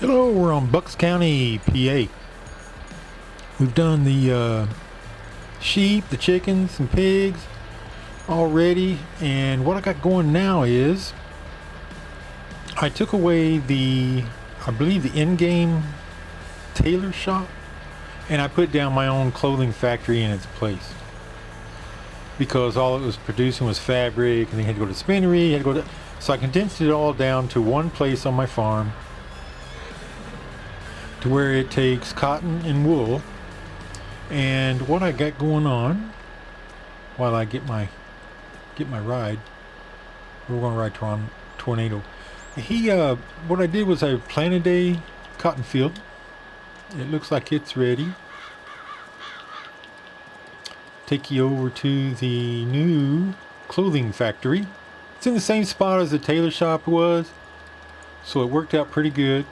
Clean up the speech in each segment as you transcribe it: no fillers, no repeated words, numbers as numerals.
Hello, we're on Bucks County, PA. We've done the sheep, the chickens, and pigs already, and what I got going now is I took away I believe the in-game tailor shop, and I put down my own clothing factory in its place because all it was producing was fabric, and then you had to go to the spinnery, you had to go to, so I condensed it all down to one place on my farm, to where it takes cotton and wool. And what I got going on while I get my ride, we're going to ride Tornado. What I did was I planted a cotton field. It looks like it's ready. Take you over to the new clothing factory. It's in the same spot as the tailor shop was, so it worked out pretty good.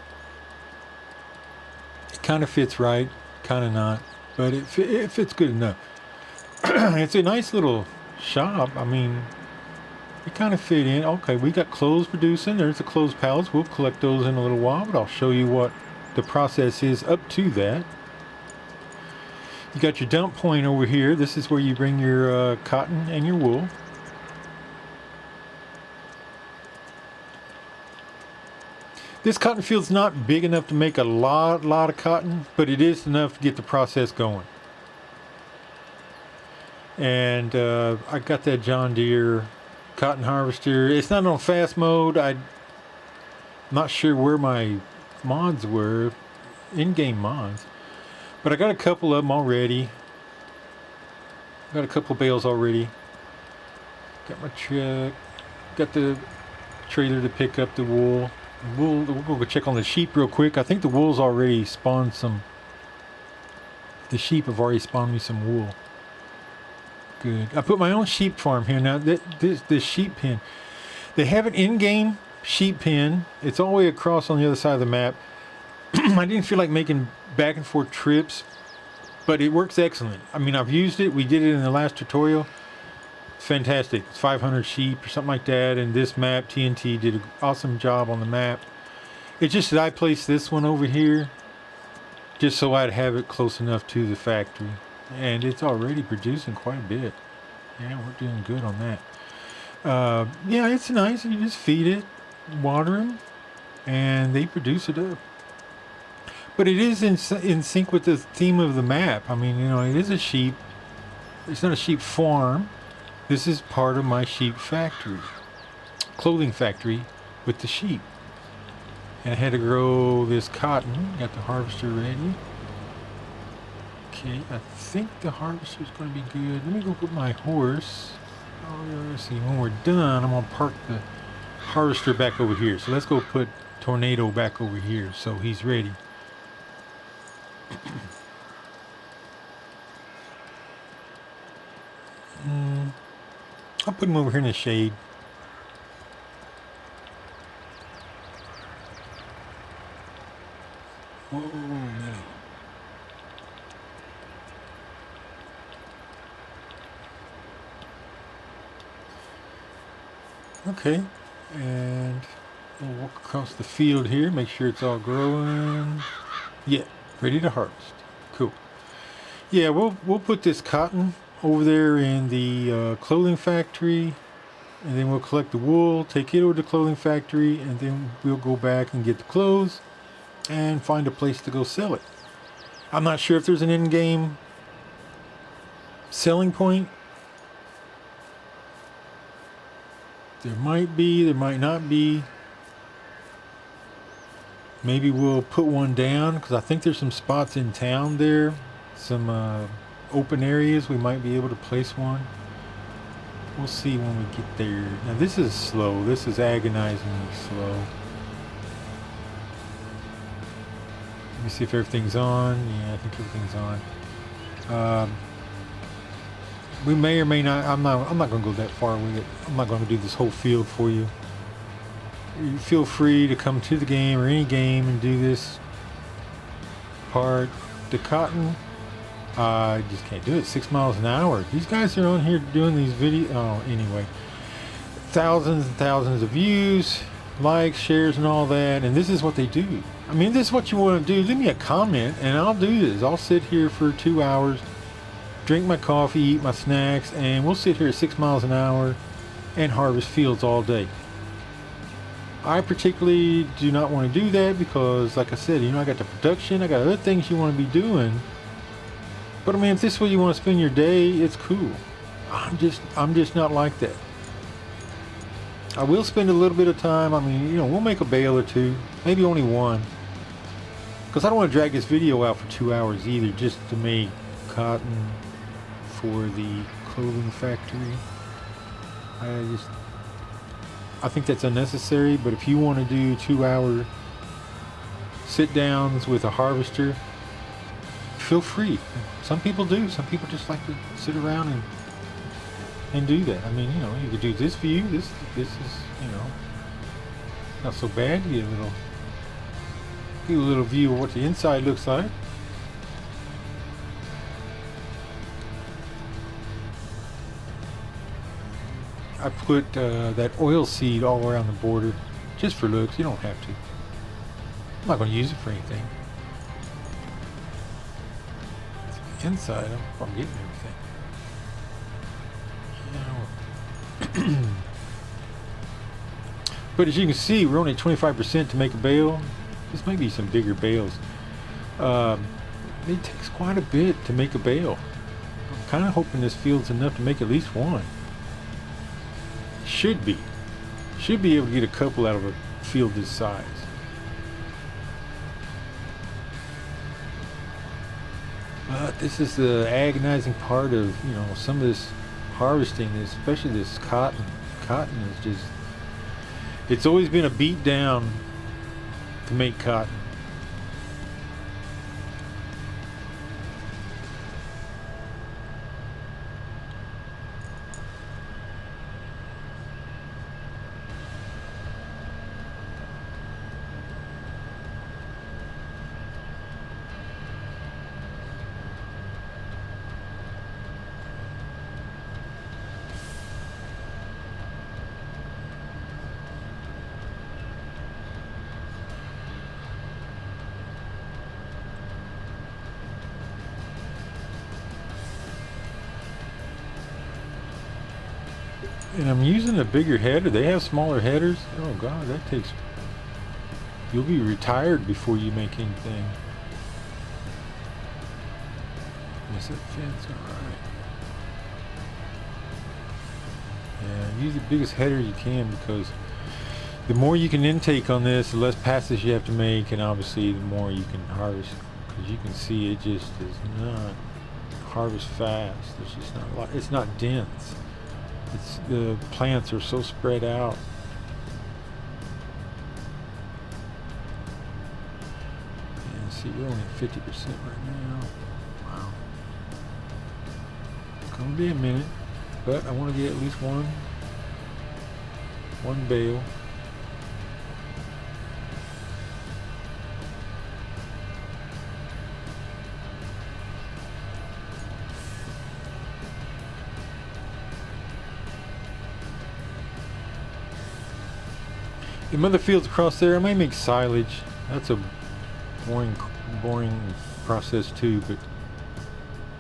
Kind of fits right, kind of not, but it fits good enough. It's a nice little shop. I mean, it kind of fit in. Okay, we got clothes producing. There's the clothes pallets. We'll collect those in a little while, but I'll show you what the process is up to that. You got your dump point over here. This is where you bring your cotton and your wool. This cotton field's not big enough to make a lot of cotton, but it is enough to get the process going. And I got that John Deere cotton harvester. It's not on fast mode. I'm not sure where my mods were, in-game mods, but I got a couple of them already. Got a couple bales already. Got my truck. Got the trailer to pick up the wool. We'll go check on the sheep real quick. I think the wool's already spawned some. The sheep have already spawned me some wool. Good. I put my own sheep farm here now. This sheep pen, they have an in-game sheep pen. It's all the way across on the other side of the map. I didn't feel like making back and forth trips, but it works excellent. I mean, I've used it. We did it in the last tutorial. Fantastic. It's 500 sheep or something like that, and this map TNT did an awesome job on the map. It's just that I placed this one over here just so I'd have it close enough to the factory, and it's already producing quite a bit. Yeah, we're doing good on that. Yeah, it's nice. You just feed it, water them, and they produce it up. But it is in sync with the theme of the map. I mean, you know, it is a sheep. It's not a sheep farm. This is part of my sheep factory, clothing factory with the sheep. And I had to grow this cotton, got the harvester ready. Okay, I think the harvester is going to be good. Let me go put my horse. Oh, let's see, when we're done, I'm going to park the harvester back over here. So let's go put Tornado back over here so he's ready. I'll put him over here in the shade. Whoa, man. Okay, and we'll walk across the field here, make sure it's all growing. Yeah, ready to harvest. Cool. Yeah, we'll put this cotton over there in the clothing factory, and then we'll collect the wool, take it over to the clothing factory, and then we'll go back and get the clothes and find a place to go sell it. I'm not sure if there's an in-game selling point. There might be, there might not be. Maybe we'll put one down because I think there's some spots in town there, some open areas we might be able to place one. We'll see when we get there. Now this is slow. This is agonizingly slow. Let me see if everything's on. Yeah, I think everything's on. We may or may not. I'm not going to go that far with it. I'm not going to do this whole field for you. You feel free to come to the game or any game and do this part. The cotton, I just can't do it. 6 miles an hour. These guys are on here doing these videos. Oh, anyway, thousands and thousands of views. likes, shares, and all that. And this is what they do. I mean, this is what you want to do. Leave me a comment, and I'll do this. I'll sit here for 2 hours, drink my coffee, eat my snacks, and we'll sit here at 6 miles an hour and harvest fields all day. I particularly do not want to do that because, like I said, I got the production, I got other things you want to be doing. But I mean, if this is what you want to spend your day, it's cool. I'm just not like that. I will spend a little bit of time. I mean, we'll make a bale or two, maybe only one. Because I don't want to drag this video out for 2 hours either, just to make cotton for the clothing factory. I think that's unnecessary, but if you want to do 2 hour sit downs with a harvester, feel free. Some people do. Some people just like to sit around and do that. I mean, you could do this view. This is, not so bad. You get a little view of what the inside looks like. I put that oil seed all around the border, just for looks. You don't have to. I'm not going to use it for anything. Inside, I'm getting everything. But as you can see, we're only 25% to make a bale. This might be some bigger bales. It takes quite a bit to make a bale. I'm kind of hoping this field's enough to make at least one. Should be able to get a couple out of a field this size. But this is the agonizing part of some of this harvesting, especially this cotton. Cotton is just, it's always been a beat down to make cotton. And I'm using a bigger header. They have smaller headers. Oh God, that takes... You'll be retired before you make anything. Yes, that fits alright. Yeah, use the biggest header you can, because the more you can intake on this, the less passes you have to make, and obviously the more you can harvest. Because you can see it just does not harvest fast. There's just not a lot. It's not dense. The plants are so spread out. And see, we're only at 50% right now. Wow. It's gonna be a minute, but I want to get at least one bale. In other fields across there, I may make silage. That's a boring process too, but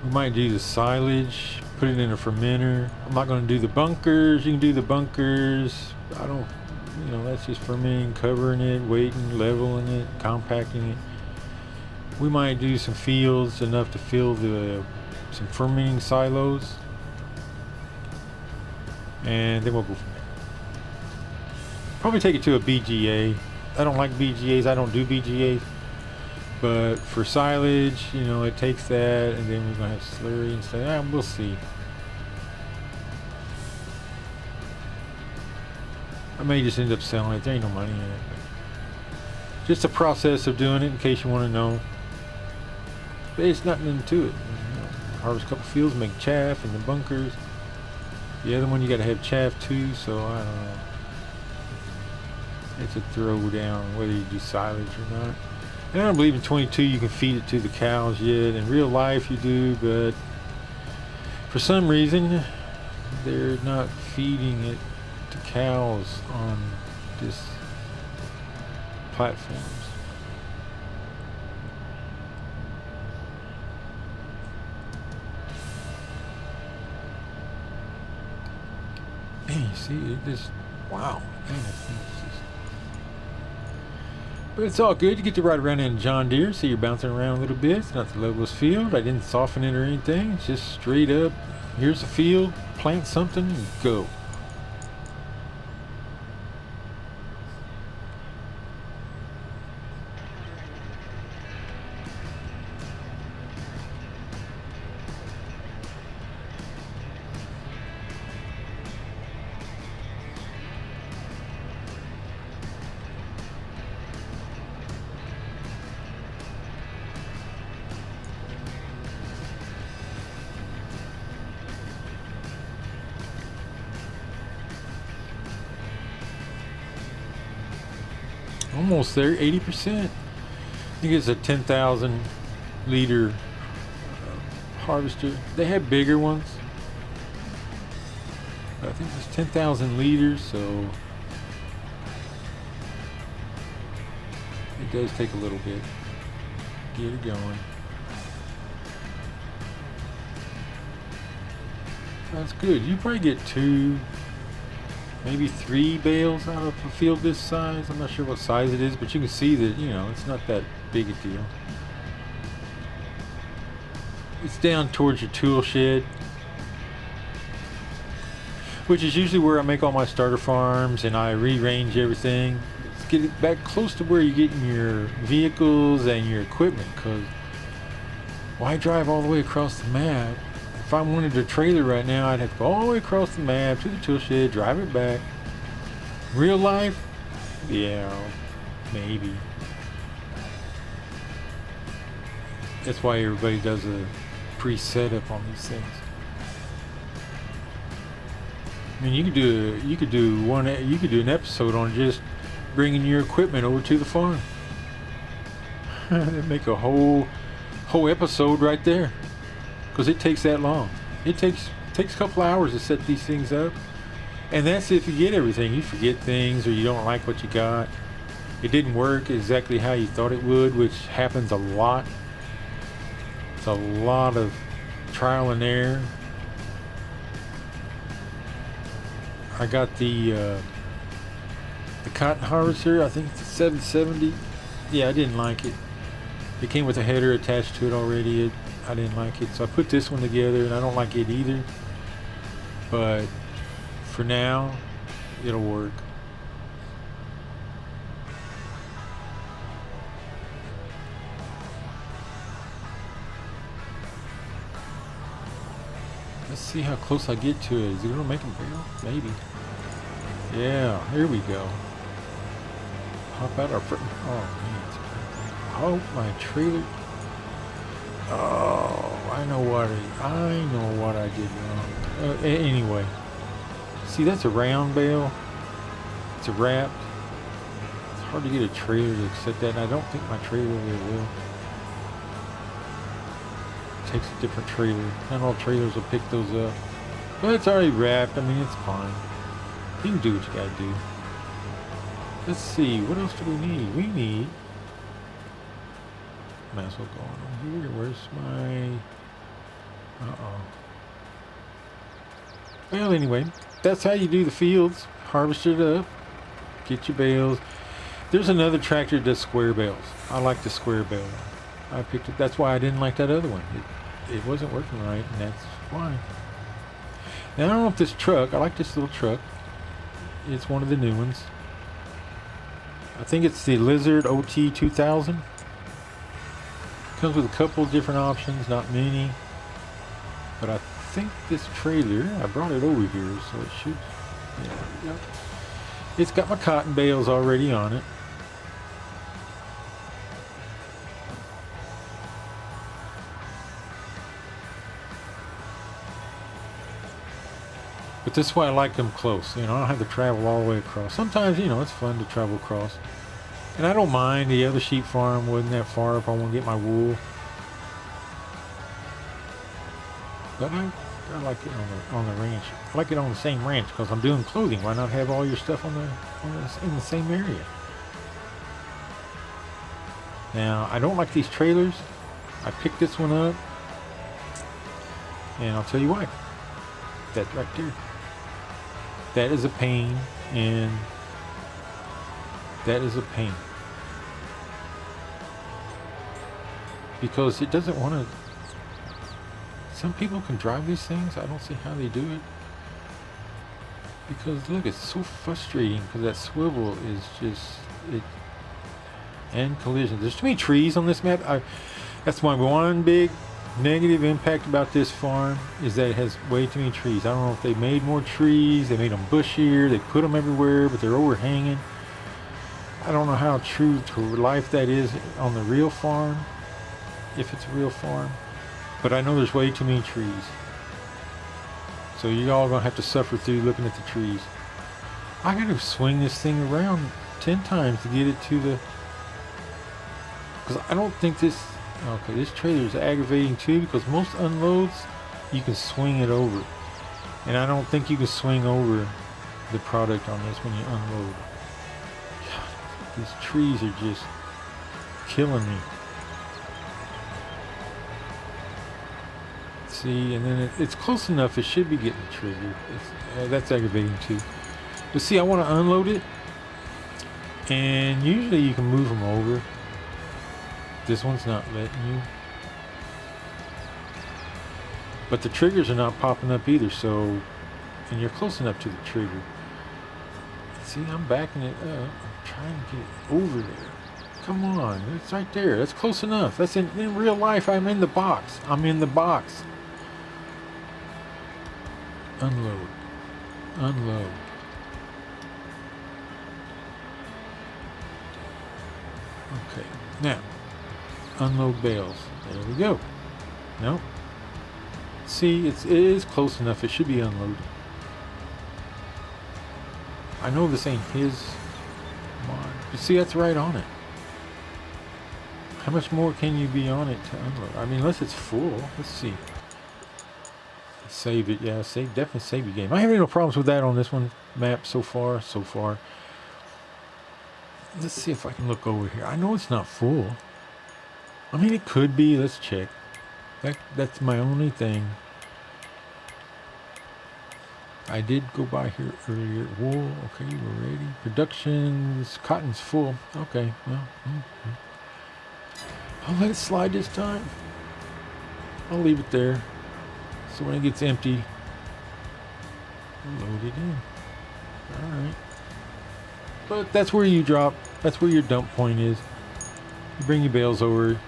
we might do the silage, put it in a fermenter. I'm not going to do the bunkers. You can do the bunkers. I don't, that's just fermenting, covering it, waiting, leveling it, compacting it. We might do some fields, enough to fill some fermenting silos, and then we'll go from there. Probably take it to a BGA. I don't like BGAs. I don't do BGAs. But for silage, it takes that, and then we're going to have slurry and stuff. We'll see. I may just end up selling it. There ain't no money in it. But just the process of doing it, in case you want to know. But it's nothing to it. Harvest a couple fields, make chaff in the bunkers. The other one, you got to have chaff too, so I don't know. It's a throwdown whether you do silage or not. And I don't believe in 22 you can feed it to the cows yet. In real life you do, but for some reason they're not feeding it to cows on this platforms. Man, you see, it just, wow. Man, that thing's just... But it's all good. You get to ride around in John Deere, so you're bouncing around a little bit. It's not the levelest field. I didn't soften it or anything. It's just straight up. Here's a field, plant something, and go. Almost there, 80%. I think it's a 10,000 liter harvester. They have bigger ones, but I think it's 10,000 liters, so it does take a little bit to get it going. That's good. You probably get 2, maybe 3 bales out of a field this size. I'm not sure what size it is, but you can see that, you know, it's not that big a deal. It's down towards your tool shed, which is usually where I make all my starter farms and I rearrange everything. Let's get it back close to where you're getting your vehicles and your equipment, because why drive all the way across the map? If I wanted a trailer right now, I'd have to go all the way across the map to the tool shed, drive it back. Real life? Yeah, maybe. That's why everybody does a pre-setup on these things. I mean, you could do an episode on just bringing your equipment over to the farm. That'd make a whole episode right there. Because it takes that long. It takes a couple hours to set these things up, and that's if you get everything. You forget things, or you don't like what you got. It didn't work exactly how you thought it would, which happens a lot. It's a lot of trial and error. I got the cotton harvester. I think it's a 770. Yeah, I didn't like it. It came with a header attached to it already. I didn't like it, so I put this one together, and I don't like it either. But for now, it'll work. Let's see how close I get to it. Is it gonna make a bale? Maybe. Yeah, here we go. Hop out our front. Oh man. Oh, my trailer. Oh, I know what I did wrong. Anyway, see, that's a round bale. It's a wrapped. It's hard to get a trailer to accept that, and I don't think my trailer really will. It takes a different trailer. Not all trailers will pick those up. But it's already wrapped. I mean, it's fine. You can do what you gotta do. Let's see, what else do we need? We need... Might as well go on here. Where's my... Uh-oh. Well, anyway, that's how you do the fields. Harvest it up. Get your bales. There's another tractor that does square bales. I like the square bale. I picked it. That's why I didn't like that other one. It wasn't working right, and that's why. Now, I don't know if this truck... I like this little truck. It's one of the new ones. I think it's the Lizard OT 2000. Comes with a couple of different options, not many. But I think this trailer, I brought it over here, so it should... Yeah. It's got my cotton bales already on it. But this is why I like them close. You know, I don't have to travel all the way across. Sometimes, you know, it's fun to travel across. And I don't mind. The other sheep farm wasn't that far if I want to get my wool. But I like it on the ranch. I like it on the same ranch because I'm doing clothing. Why not have all your stuff in the same area? Now, I don't like these trailers. I picked this one up, and I'll tell you why. That right there. That is a pain, and that is a pain. Because it doesn't want to... Some people can drive these things. I don't see how they do it. Because look, it's so frustrating because that swivel is just... And collisions. There's too many trees on this map. That's my one big negative impact about this farm, is that it has way too many trees. I don't know if they made more trees, they made them bushier, they put them everywhere, but they're overhanging. I don't know how true to life that is on the real farm, if it's a real farm, but I know there's way too many trees. So you're all gonna have to suffer through looking at the trees. I gotta swing this thing around 10 times to get it to the... Because I don't think this... Okay, this trailer is aggravating too, because most unloads, you can swing it over. And I don't think you can swing over the product on this when you unload. God, these trees are just killing me. See, and then it's close enough, it should be getting triggered. That's aggravating too. But see, I want to unload it, and usually you can move them over. This one's not letting you. But the triggers are not popping up either, so... And you're close enough to the trigger. See, I'm backing it up. I'm trying to get it over there. Come on, it's right there. That's close enough. That's in real life, I'm in the box. I'm in the box. Unload. Unload. Okay, now. Unload bales. There we go. Nope. See, it is close enough. It should be unloaded. I know this ain't his mod, but see, that's right on it. How much more can you be on it to unload? I mean, unless it's full. Let's see. Save it. Yeah, definitely save your game. I have no problems with that on this one map so far. Let's see if I can look over here. I know it's not full. I mean, it could be. Let's check. That's my only thing. I did go by here earlier. Wool. Okay, we're ready. Productions. Cotton's full. Okay. Well, I'll let it slide this time. I'll leave it there. So when it gets empty, load it in. Alright. But that's where you drop. That's where your dump point is. You bring your bales over.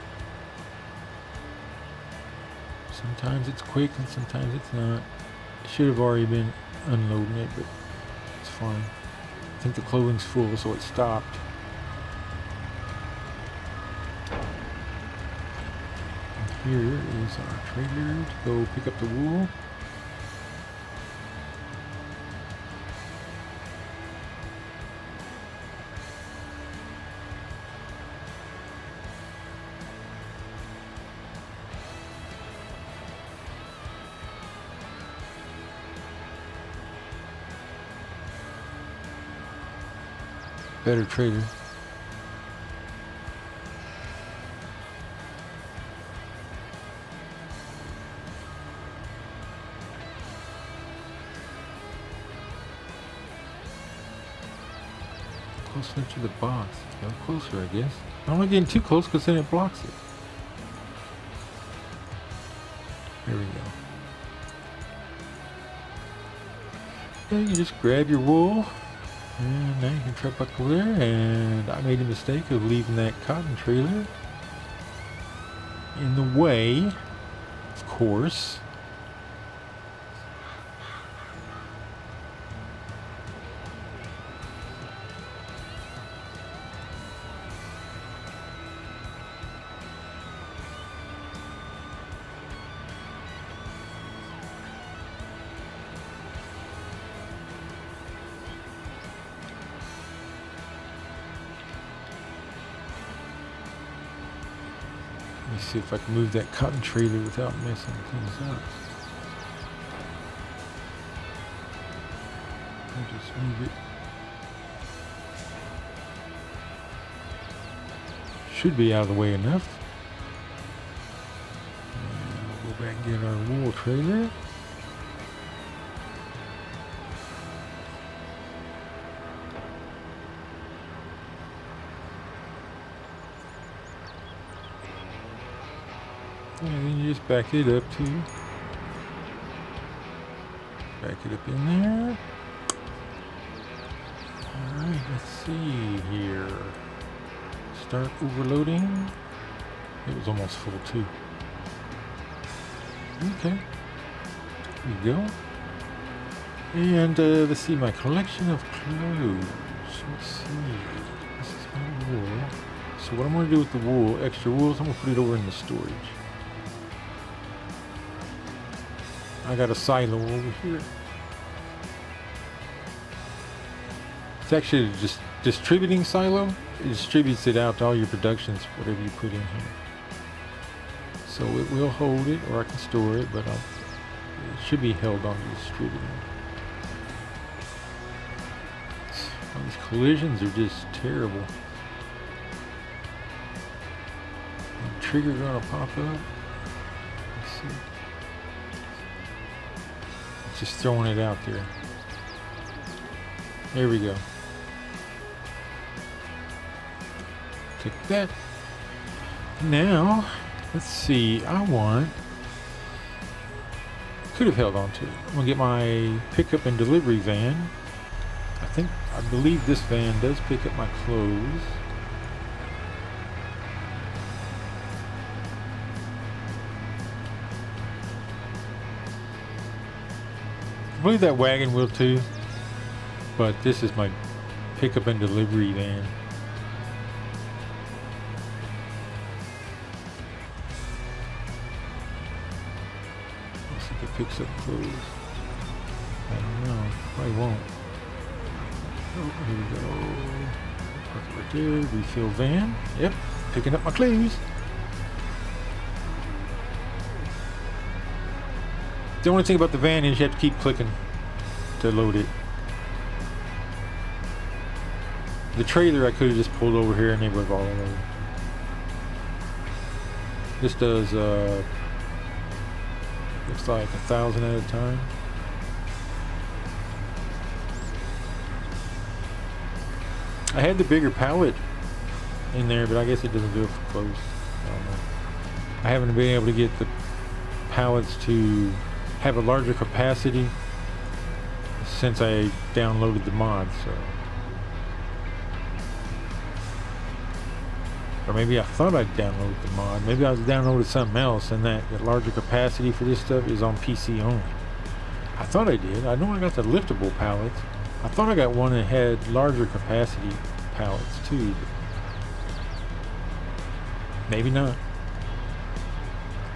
Sometimes it's quick and sometimes it's not. Should have already been unloading it, but it's fine. I think the clothing's full, so it stopped. And here is our trailer to go pick up the wool. Better trailer. Closer to the box. Go closer, I guess. I'm not getting too close because then it blocks it. There we go. Yeah, you just grab your wool. And now you can trip buckle there, and I made a mistake of leaving that cotton trailer in the way, of course. Let me see if I can move that cotton trailer without messing things up. I'll just move it. Should be out of the way enough. And we'll go back and get our wool trailer. And then you just back it up too. Back it up in there. Alright, let's see here. Start overloading. It was almost full too. Okay. There you go. And let's see my collection of clothes. Let's see. This is my wool. So what I'm going to do with the wool, extra wool, is I'm going to put it over in the storage. I got a silo over here. It's actually just distributing silo. It distributes it out to all your productions, whatever you put in here. So it will hold it, or I can store it, but it should be held on the distributing. All these collisions are just terrible. The trigger gonna pop up. Let's see. Just throwing it out there. There we go. Take that. Now, let's see. Could have held on to it. I'm gonna get my pickup and delivery van. I believe this van does pick up my clothes. I believe that wagon will too, but this is my pickup and delivery van. Let's see if it picks up clothes. I don't know, probably won't. Oh, here we go. Park it right there, refill van. Yep, picking up my clothes. The only thing about the van is you have to keep clicking to load it. The trailer I could have just pulled over here and they would have all loaded. This does looks like 1,000 at a time. I had the bigger pallet in there, but I guess it doesn't do it for clothes. I don't know. I haven't been able to get the pallets to have a larger capacity since I downloaded the mod, so. Or maybe I thought I'd downloaded the mod. Maybe I was downloaded something else, and that larger capacity for this stuff is on PC only. I thought I did. I know I got the liftable pallets. I thought I got one that had larger capacity pallets too. Maybe not.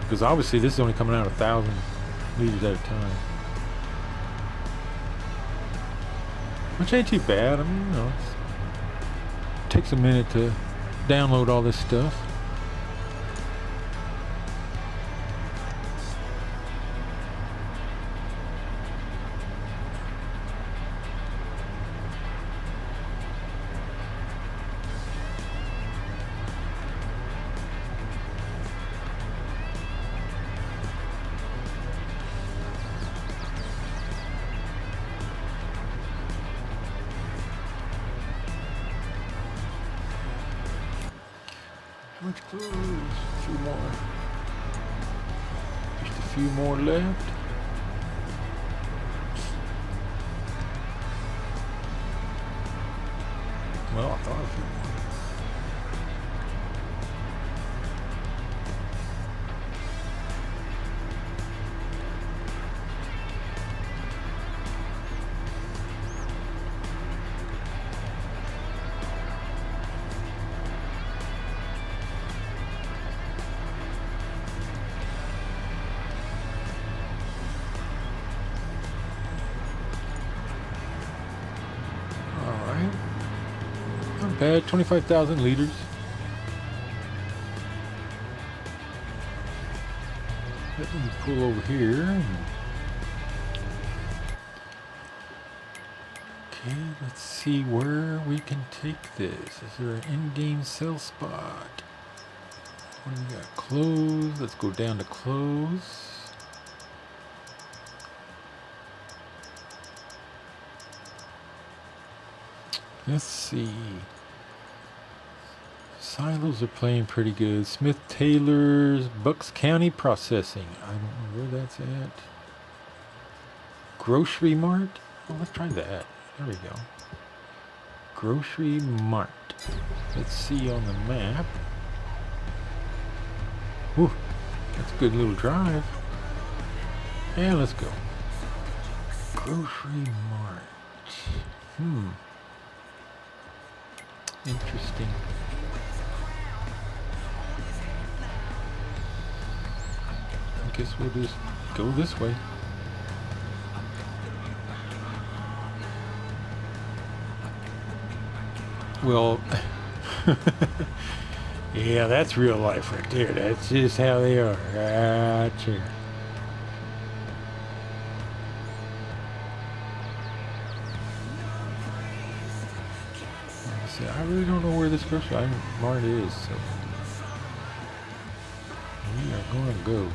Because obviously this is only coming out 1,000 liters at a time. Which ain't too bad. I mean, you know, it takes a minute to download all this stuff. How much clothes? A few more. Just a few more left. Well, I thought a few more. Not bad, 25,000 liters. Let me pull over here. Okay, let's see where we can take this. Is there an in-game sell spot? What do we got? Clothes. Let's go down to clothes. Let's see. Silos are playing pretty good. Smith Taylor's Bucks County Processing. I don't know where that's at. Grocery Mart. Oh, let's try that. There we go. Grocery Mart. Let's see on the map. Ooh, that's a good little drive. Yeah, let's go. Grocery Mart. Interesting. I guess we'll just go this way. Well, yeah, that's real life right there. That's just how they are, right here. Like I said, I really don't know where this grocery mart is, so we are going to go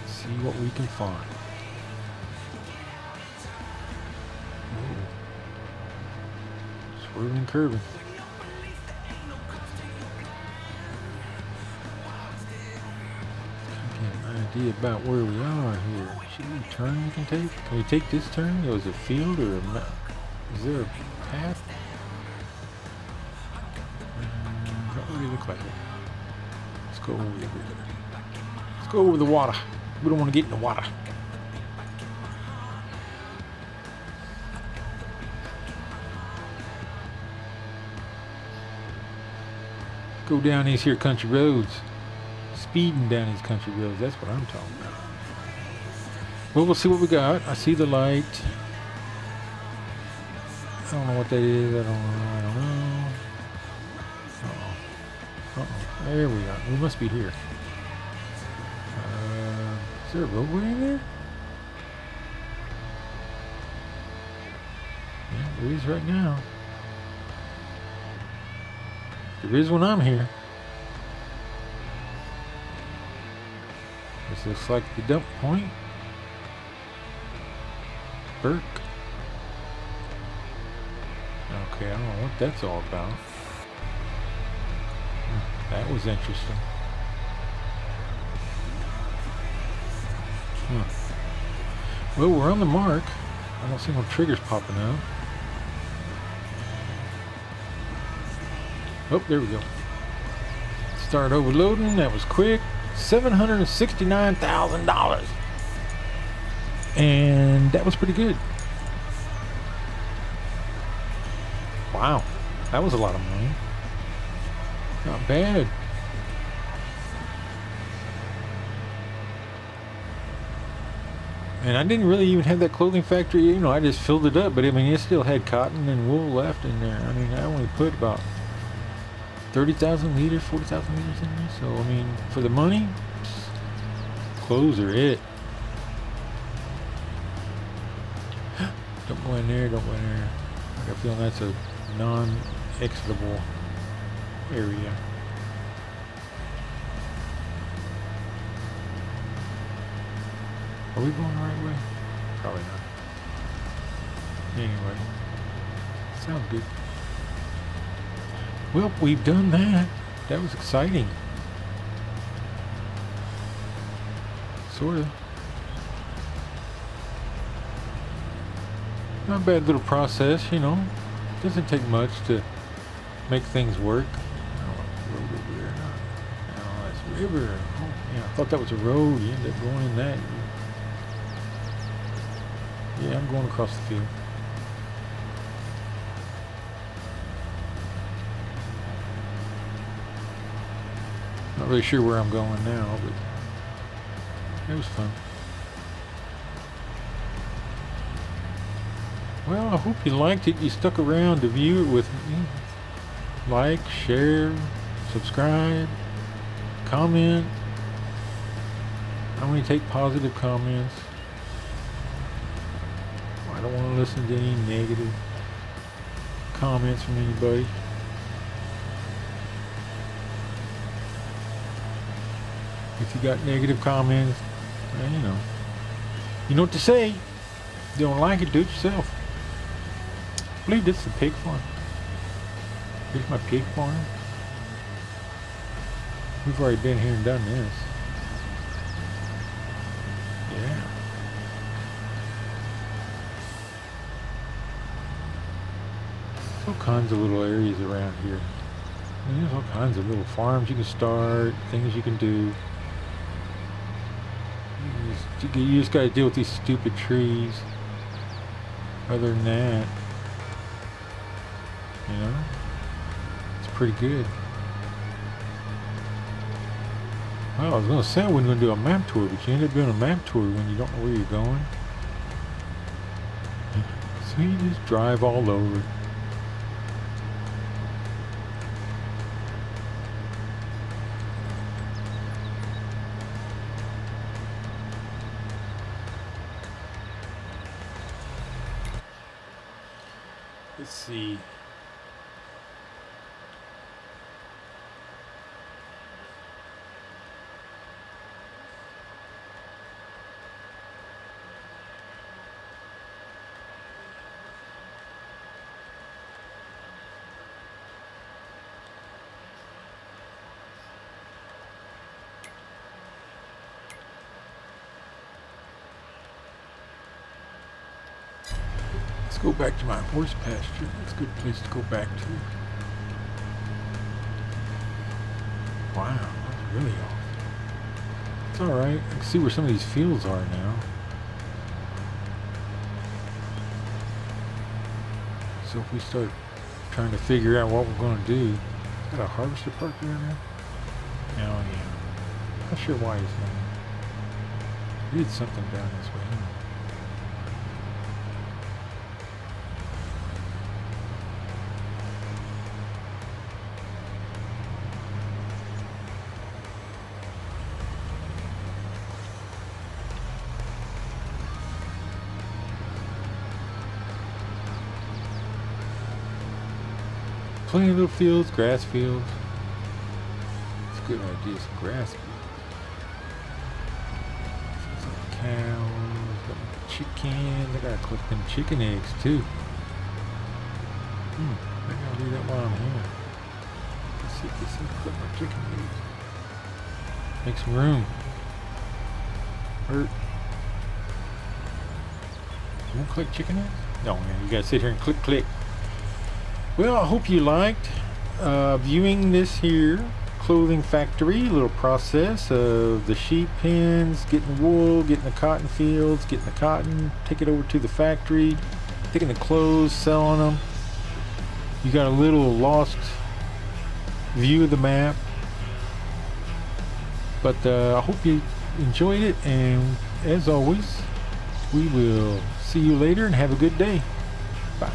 see what we can find. Swerving and curving. Get an idea about where we are here. Should we turn we can take? Can we take this turn? Was it a field or a map? Is there a path? Don't really look like it. Let's go over there. Let's go over the water. We don't want to get in the water. Go down these here country roads. Speeding down these country roads. That's what I'm talking about. Well, we'll see what we got. I see the light. I don't know what that is. I don't know. Uh-oh. There we are. We must be here. Is there a roadway in there? Yeah, there is right now. There is when I'm here. This looks like the dump point. Burke. Okay, I don't know what that's all about. That was interesting. Well, we're on the mark. I don't see no triggers popping out. Oh, there we go. Start overloading. That was quick. $769,000. And that was pretty good. Wow. That was a lot of money. Not bad. And I didn't really even have that clothing factory, you know, I just filled it up, but I mean, it still had cotton and wool left in there. I mean, I only put about 30,000 liters, 40,000 liters in there. So, I mean, for the money, clothes are it. Don't go in there, don't go in there. I got a feeling that's a non-exitable area. Are we going the right way? Probably not. Anyway, sounds good. Well, we've done that. That was exciting. Sort of. Not a bad little process, you know. Doesn't take much to make things work. Road over there. No, that's river. Oh, yeah, I thought that was a road. You end up going in that. Yeah, I'm going across the field. Not really sure where I'm going now, but it was fun. Well, I hope you liked it. You stuck around to view it with me. Like, share, subscribe, comment. I only take positive comments. I don't want to listen to any negative comments from anybody. If you got negative comments, well, you know what to say. If you don't like it, do it yourself. I believe this is a pig farm. Here's my pig farm. We've already been here and done this. Yeah. There's all kinds of little areas around here. I mean, there's all kinds of little farms you can start, things you can do. You just gotta deal with these stupid trees. Other than that, it's pretty good. Well, I was gonna say I wasn't gonna do a map tour, but you end up doing a map tour when you don't know where you're going. So you just drive all over. Let's see. Let's go back to my horse pasture. That's a good place to go back to. Wow, that's really off. It's alright. I can see where some of these fields are now. So if we start trying to figure out what we're going to do. Is that a harvester park there now? Oh yeah. Not sure why he's not. He did something down this way. Plenty of little fields, grass fields. It's a good idea, some grass fields. Some cows, some chickens. I gotta collect them chicken eggs too. Maybe I'll do that while I'm here. Let's see if this will collect my chicken eggs. Make some room. You won't collect chicken eggs? No, man, you gotta sit here and click. Well, I hope you liked viewing this here clothing factory, little process of the sheep pens, getting wool, getting the cotton fields, getting the cotton, take it over to the factory, taking the clothes, selling them. You got a little lost view of the map, but I hope you enjoyed it, and as always, we will see you later and have a good day. Bye.